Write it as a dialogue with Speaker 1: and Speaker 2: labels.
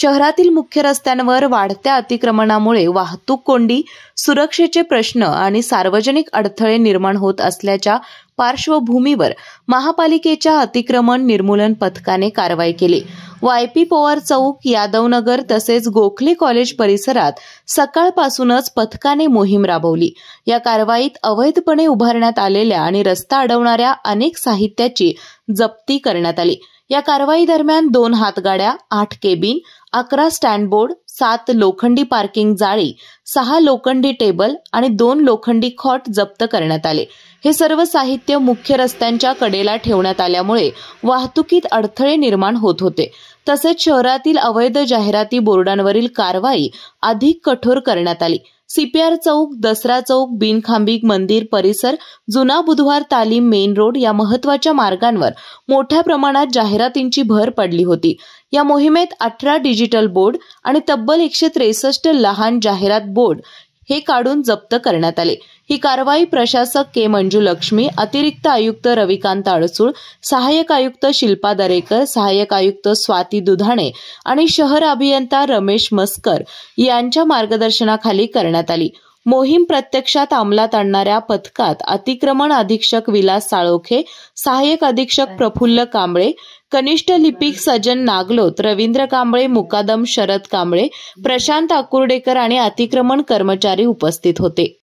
Speaker 1: शहरातील मुख्य रस्त्यांवर वाढत्या अतिक्रमणामुळे वाहतूक कोंडी, सुरक्षेचे प्रश्न आणि सार्वजनिक अडथळे निर्माण होत असल्याच्या पार्श्वभूमीवर महापालिकेच्या अतिक्रमण निर्मूलन पथकाने कारवाई केली। वाय.पी. पवार चौक, यादवनगर तसेच गोखले कॉलेज परिसरात सकाळपासूनच पथकाने मोहीम राबवली। या कारवाईत अवैधपणे उभारण्यात आलेल्या आणि रस्ता अडवणाऱ्या अनेक साहित्याची जप्ती करण्यात आली। या कारवाई दरम्यान 2 हातगाड्या, 8 केबिन, 11 स्टँड बोर्ड, 7 लोखंडी पार्किंग जाळी, 6 लोखंडी टेबल आणि 2 लोखंडी खॉट जप्त करण्यात आले। हे सर्व साहित्य मुख्य रस्त्यांच्या कडेला ठेवण्यात आल्यामुळे वाहतुकीत अडथळे निर्माण होत होते। तसेच शहरातील अवैध जाहिराती बोर्डांवरील कारवाई अधिक कठोर करण्यात आली। सीपीआर चौक, दसरा चौक, बिनखांबी मंदिर परिसर, जुना बुधवार तालीम मेन रोड या महत्त्वाच्या मार्गांवर मोठ्या प्रमाणात जाहिरातींची भर पडली होती। या मोहिमेत 18 डिजिटल बोर्ड आणि तब्बल 163 लहान जाहिरात बोर्ड हे काढून जप्त करण्यात आले। ही कारवाई प्रशासक के. मंजुलक्ष्मी, अतिरिक्त आयुक्त रविकांत अडसूळ, सहाय्यक आयुक्त शिल्पा दरेकर, सहाय्यक आयुक्त स्वाती दुधाणे आणि शहर अभियंता रमेश मस्कर यांच्या मार्गदर्शनाखाली करण्यात आली। मोहीम प्रत्यक्षात अंमलात आणणाऱ्या पथकात अतिक्रमण अधीक्षक विलास साळोखे, सहाय्यक अधीक्षक प्रफुल्ल कांबळे, कनिष्ठ लिपिक सजन नागलोत, रवींद्र कांबळे, मुकादम शरद कांबळे, प्रशांत आकुर्डेकर आणि अतिक्रमण कर्मचारी उपस्थित होते।